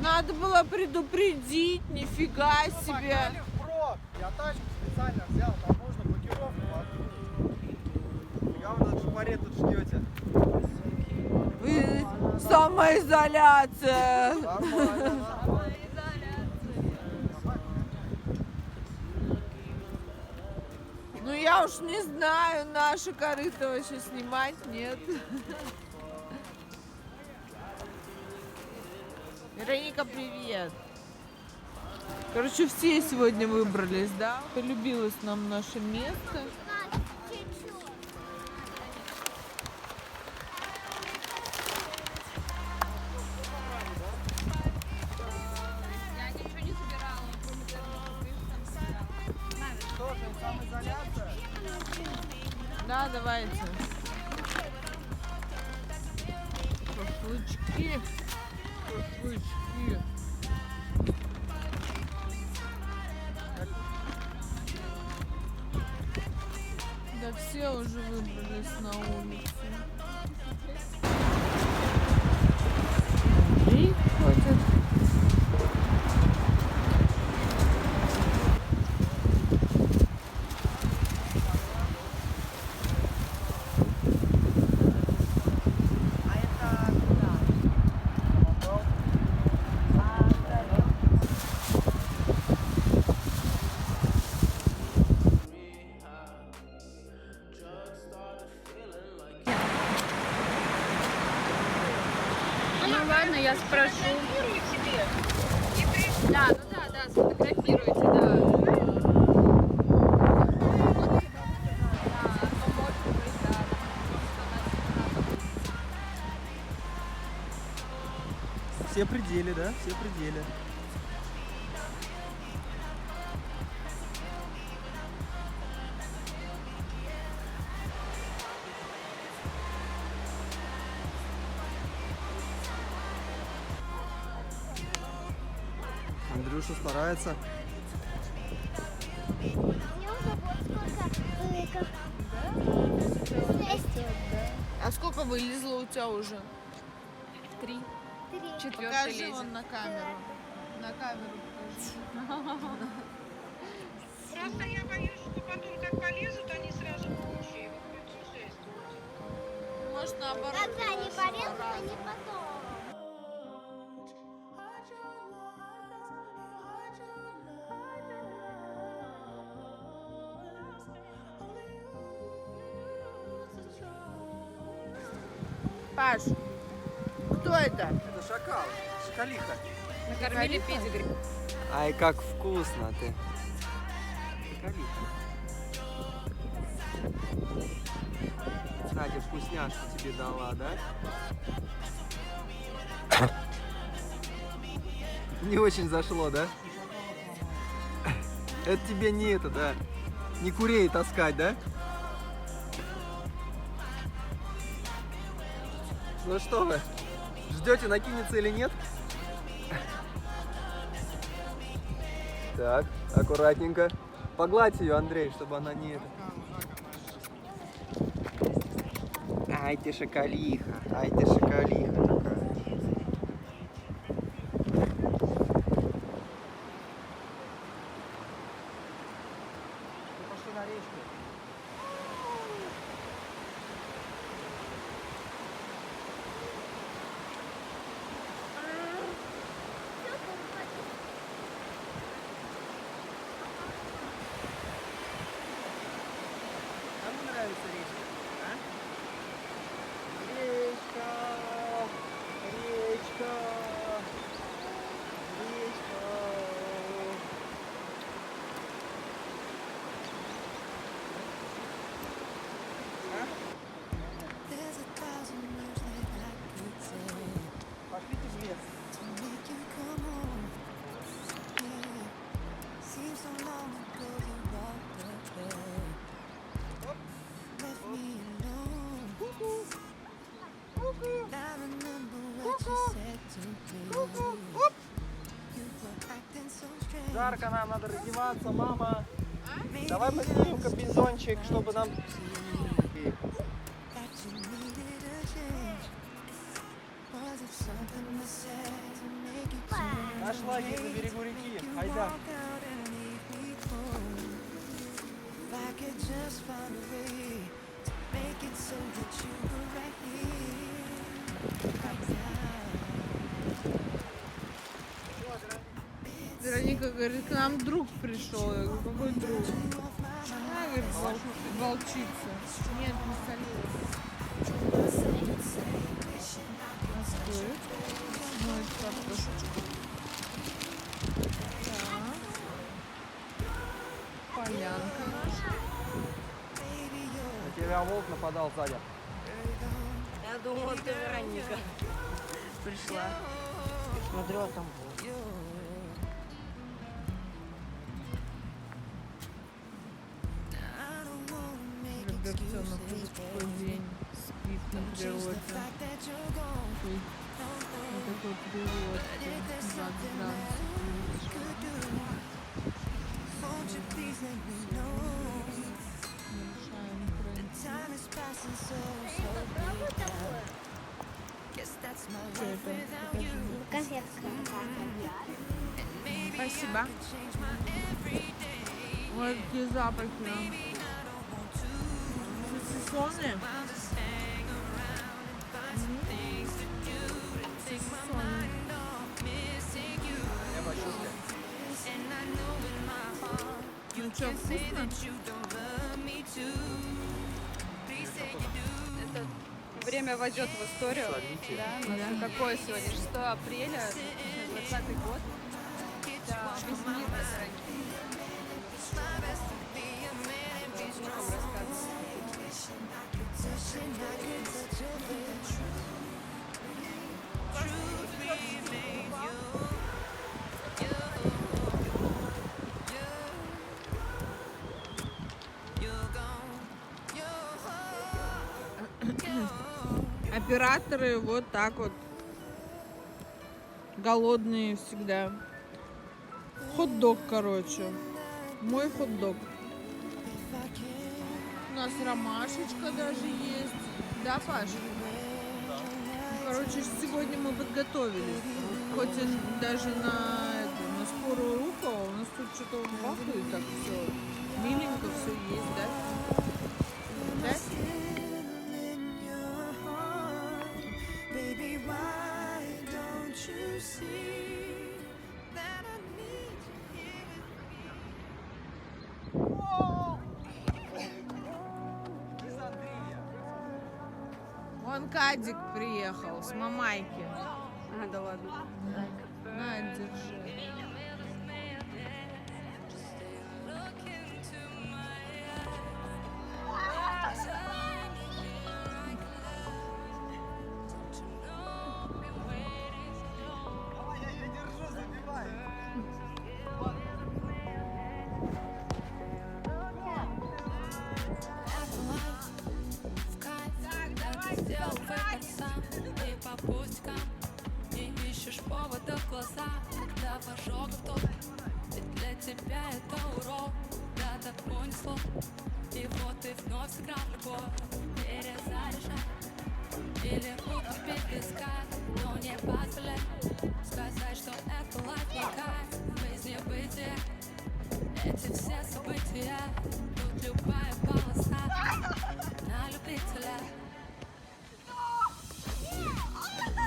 надо было предупредить, нифига себе. Я тачку специально взял, там можно блокировку открыть. Я вот этот шпарет тут ждете. Вы самоизоляция. Нормально. Ну я уж не знаю, наше корыто вообще снимать, нет. Вероника, привет. Короче, все сегодня выбрались, да? Полюбилось нам наше место. Я ничего не собирала, кроме того, Что же, самоизоляция? Да, давайте. Шашлычки. Шашлычки. Да все уже выбрались на улицу. Андрей ходит. Ну ладно, я спрошу. Да, ну да, сфотографируйте, да. Все пределы, да? Все пределы. Андрюша старается. А сколько вылезло у тебя уже? 3. Четвертый Покажи лезет. вон на камеру. На камеру покажи. Просто я боюсь, что потом как полезут, они сразу кучей. Вот путешествуют. Может, наоборот. Когда они хорошо, полезут, рано. они потом. Паш, кто это? Это шакал, шакалиха. Накормили педигри. Ай, как вкусно ты. Шакалиха. Кстати, вкусняшку тебе дала, да? Не очень зашло, да? Это тебе не это, да? Не курей таскать, да? Ну что вы, ждете, накинется или нет? Так, аккуратненько. Погладь ее, Андрей, чтобы она не это. Ай ты шакалиха, ай ты шакалиха такая. Пошли на речку. Кому нравится речка? А? Речка, речка, речка. А? Пошлите в лес. Жарко, нам надо раздеваться, мама. Давай поснимем комбинезончик, чтобы нам... Wow. здесь на берегу реки. Айда. Вероника говорит, к нам друг пришел. Я говорю, какой друг? Она говорит, волчица. Нет, не солила. Моет картошечку. Так. Полянка наша. На тебя волк нападал сзади. Я думала, ты Вероника пришла. Смотрю, а там был. Робертсонов такой день спит на природе. Вот такой привод. 20 грамм. Спасибо. Вот какие запахи. Сосисоны. Сосисоны. Я почувствую. Ну что, вкусно? Это время войдет в историю. Да, у нас какое сегодня? 6 апреля, 2020 год. Да, весь мир дорогие. Что вам рассказывать? Операторы вот так вот. Голодные всегда. Хот-дог, короче. Мой хот-дог. У нас ромашечка даже есть. Да, Паш? Короче, сегодня мы подготовились. Хоть и даже на скорую руку, у нас тут что-то пахнет так все. Миленько все есть, да? Да? Вон Кадик приехал с Мамайки. А, да ладно. На, держи. Давай, я ее держу, забивай. Сделал выбор сам и по пустякам не ищешь повода в глаза, когда в ожогах топ. Ведь для тебя это урок, да так понесло. И вот ты вновь сыграл в любовь, перезаряжай. Или руки переискать, но не позволяй сказать, что это лайф не кайф, жизнь не бытие. Эти все события, тут любая полоса на любителя.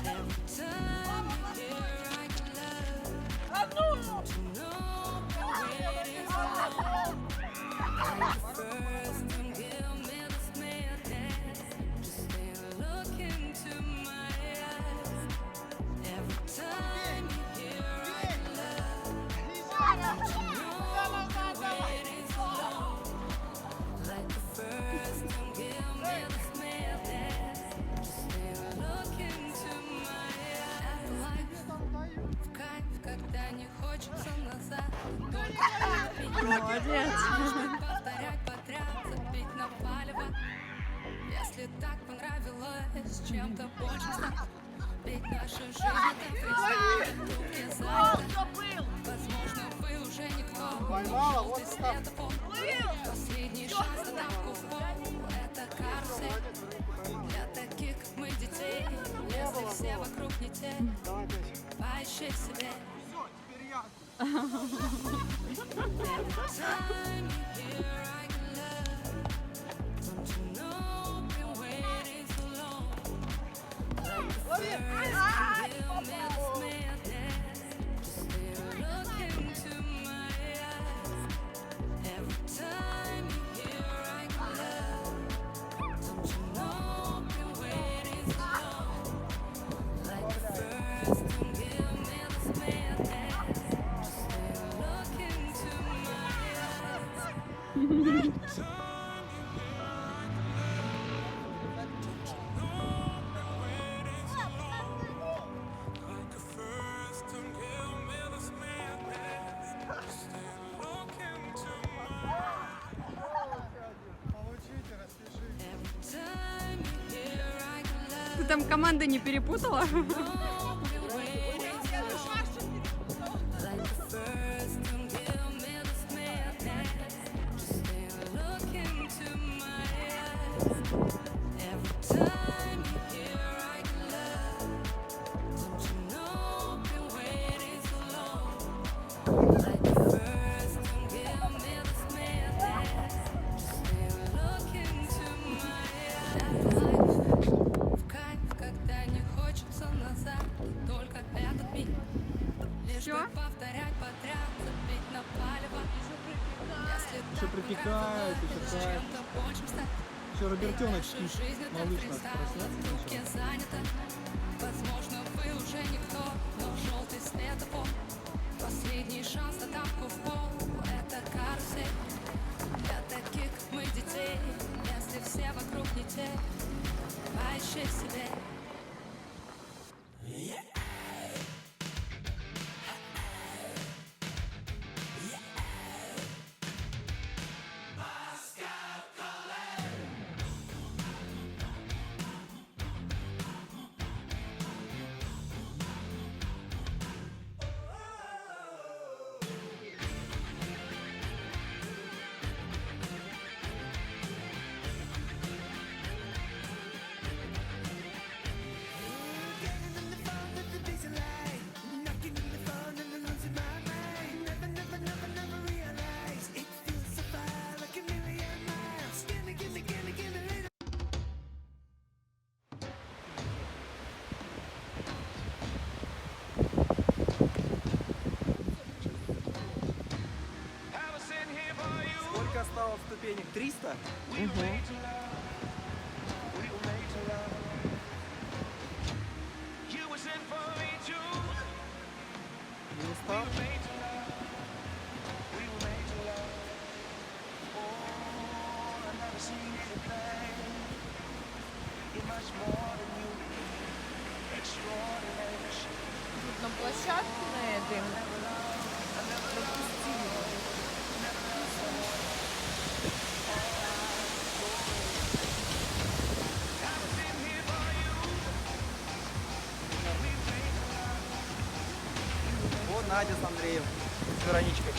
Every time you're here, I can love. Don't you know I'm waiting so long? Like the first time, give me this madness. Just stay and look into my eyes. Every time you're here, I can love. Don't you know I'm waiting so long? Like the first time, give me this madness. Just stay and look into my eyes. В кайф, когда не хочется назад. Только Молодец. повторять подряд, забить на палево. Если так понравилось, чем-то больше знать. Ведь наша жизнь это фристайл, тут не занято. Возможно, вы уже никто. Поймала, вот Желтый так. светофор. Последний шанс на тапку в пол. Это карусель для таких, как мы, детей. Если все вокруг не те, Давай, Петя. поищи в себе. Все, теперь приятно. Time here I can love. Don't you know been waiting so long? Like the first kill me this madness. Just stay look into my eyes. Every time you hear I can love. Don't you know been waiting so long? Like the first don't give me this madness. Just stay look into my eyes. Получите, распишите. Time you hear I can love. Ты там команды не перепутала? Like the first don't give me this madness. Just stay look into my eyes. Every time you hear I can love. Don't you know been waiting so long? Like the first don't give me this madness. Just stay look into my eyes. В кайф, когда не хочется назад, и только этот миг. Лишь бы повторять подряд, забить на палево. Если Еще припекает, еще кайф. чем-то большим стать. Еще Робертенок спит. Жизнь это Малыш наш фристайл, проснется в руке сначала. занято. Возможно, вы уже никто, но желтый светофор. Последний шанс на тапку в пол. Это карусель для таких, как мы, детей. Если все вокруг не те, поищи в себе. Сколько осталось ступенек? 300? Не устал? Тут на площадке на этой Вот Надя с Андреем, с Вероничкой.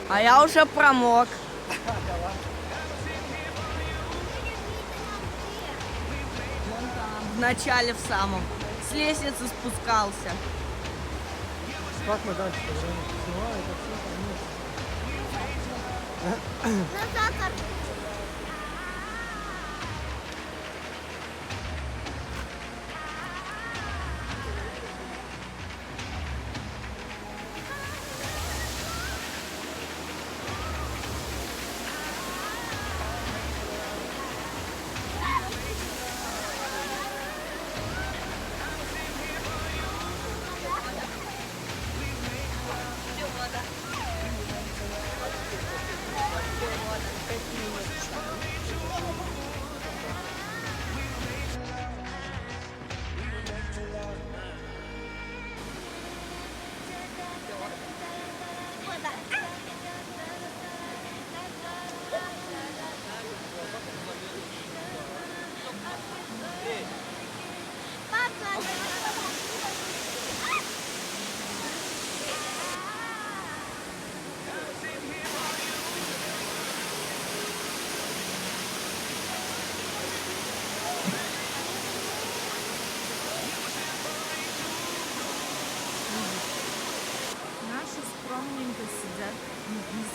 А я уже промок. В начале в самом. С лестницы спускался. Как мы дальше? Снимаю, это все,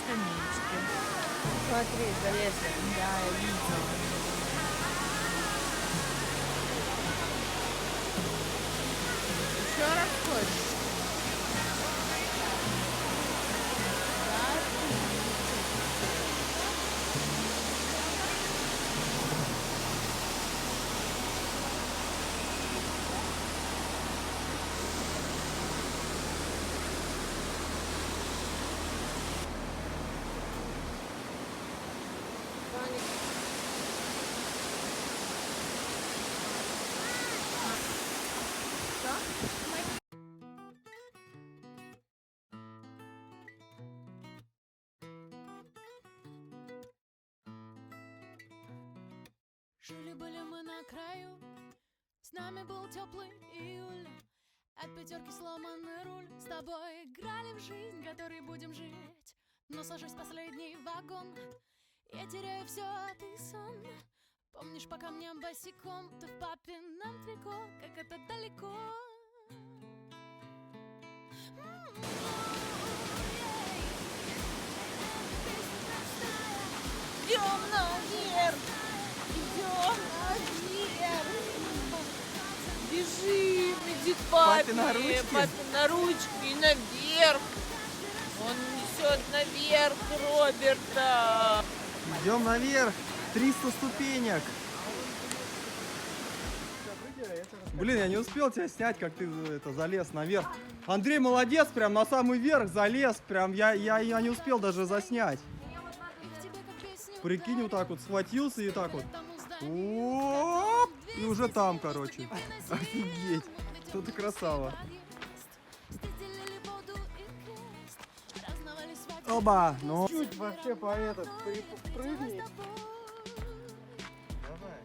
страничке. Смотри, залезли. Да, я видела. Еще раз хочешь? Жили-были мы на краю, с нами был теплый июль. От пятерки сломанный руль, с тобой играли в жизнь, которой будем жить. Но сажусь в последний вагон, я теряю все, а ты сон. Помнишь, по камням босиком, ты в папином трико, как это далеко. Идем наверх! Идем наверх! Бежим, иди к папе! Папе на ручки? Папе на ручки и наверх! Он несет наверх Роберта! Идем наверх. 300 ступенек. Блин, я не успел тебя снять, как ты это залез наверх. Андрей молодец, прям на самый верх залез. Прям я не успел даже заснять. Прикинь, вот так вот схватился и так вот. Оп! И уже там, короче. Офигеть. Что ты красава. Оба! Ну. Чуть вообще по этот прыгни. Давай.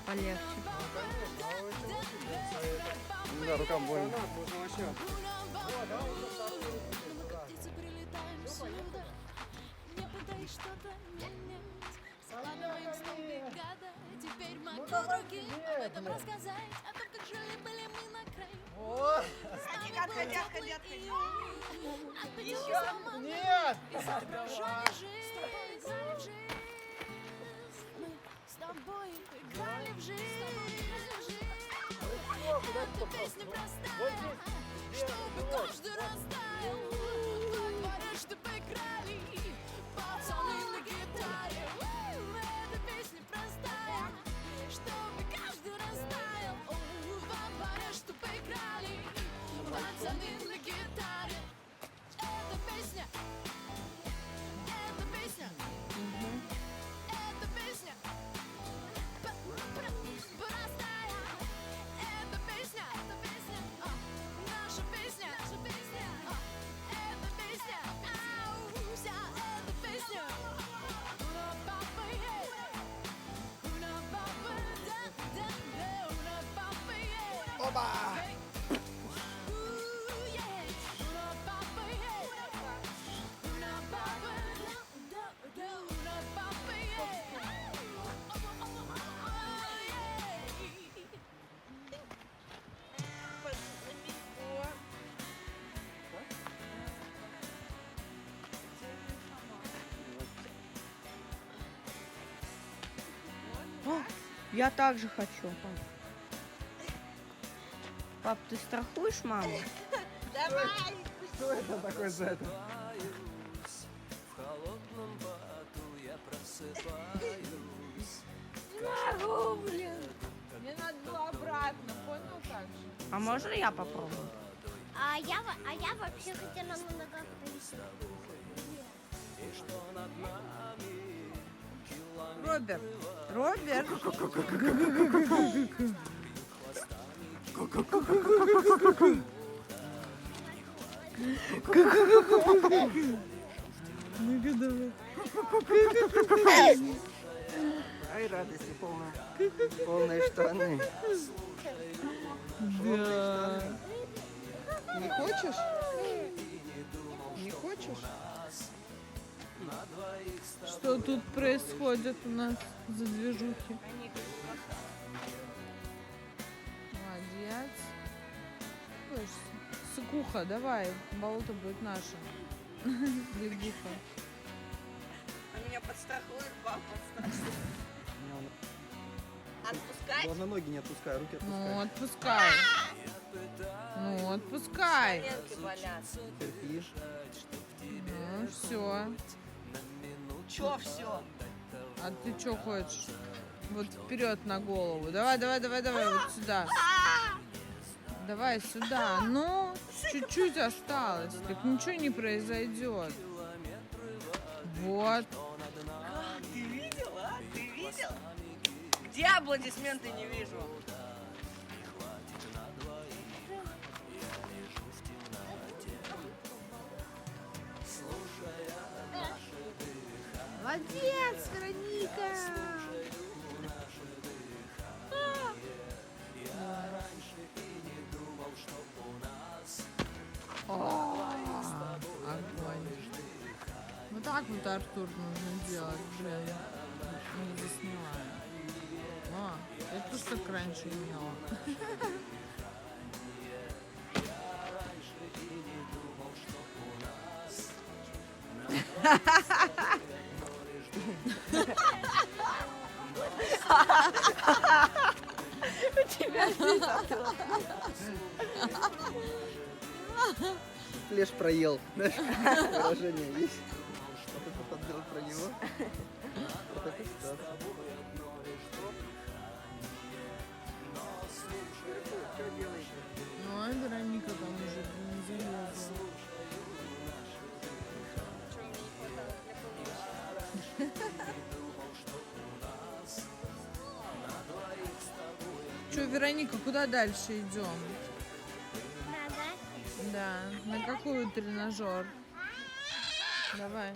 Полегче. Да, рукам больно. Теперь могу другим об этом рассказать, о том, как жили-были мы на краю. Нет! Мы с тобой играли в жизнь. Эта песня простая, чтобы каждый растаял. Во дворе, чтобы играли пацаны на гитаре. Эта песня простая, чтобы каждый растаял. Во дворе, чтобы играли пацаны на гитаре. Эта песня, эта песня, эта песня простая. Эта песня, наша песня, эта песня, вся эта песня. Уна папа, уна папа, да, уна папа, Оба! Я также хочу. Пап, ты страхуешь маму? Что это такое за это? В холодном поту я просыпаюсь. Могу, блин. Мне надо было обратно, понял как же? А можно я попробую? А я вообще хотела на ногах пойти. Роберт, Роберт. Ай, радости полные штаны. Да. Не хочешь? Не хочешь? Что тут происходит у нас за движухи? Молодец. Ой, сыкуха, давай, болото будет наше. Лягуха. А меня подстрахует папа. Отпускать? Главное, ноги не отпускай, руки Ну, отпускай. отпускай. Ну, отпускай. Коленки болят. Терпишь. Ну, все. Чё все? А ты что хочешь? Вот вперед на голову. Давай, вот сюда. Давай сюда. Ну, чуть-чуть осталось. Так ничего не произойдет. Вот. Ты видел, а? Ты видел? Где аплодисменты не вижу? Молодец, Вероника. Огонь. Вот так вот, Артур, нужно делать, блин. Не заснимаю. О, я тоже так раньше умела. Флеш проел. Знаешь, выражение есть. Вот это подбил про него. Вот эта ситуация. Ну, а Вероника там уже не залезла. Че, Вероника, куда дальше идем? Да, на какой тренажер? Давай.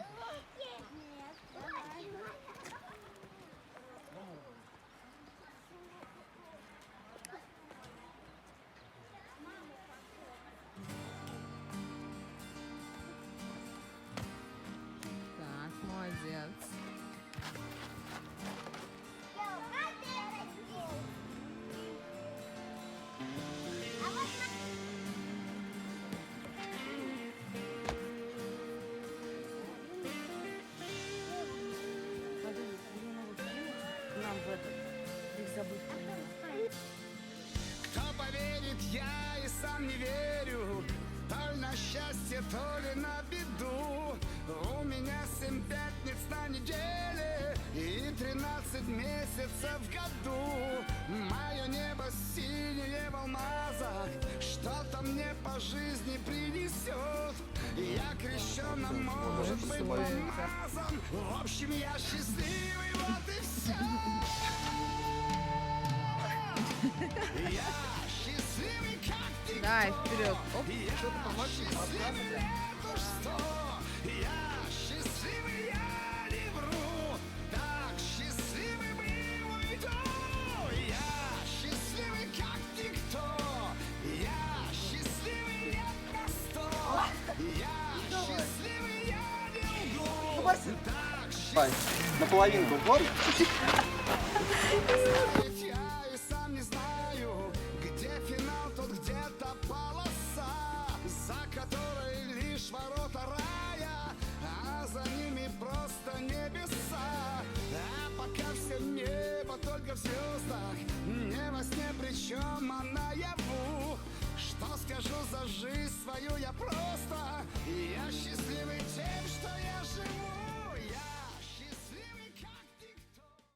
Так, молодец. Нам в этот. Их забыть. Кто поверит, я и сам не верю. То ли на счастье, то ли на беду. У меня 7 пятниц на неделе и 13 месяцев в году. Мое небо синее в алмазах, что-то мне по жизни принесет. Я крещеным, может быть, помазан. В общем, я счастливый, вот и все. Я счастливый, как ты. Давай, вперед. Оп. Я счастливый, это что? Я счастливый, я не вру. Так счастливый был уйду. Я счастливый, как никто. Я счастливый, лет на 100. Я счастливый, я не лгу. Так Давай, наполовинку. Вот.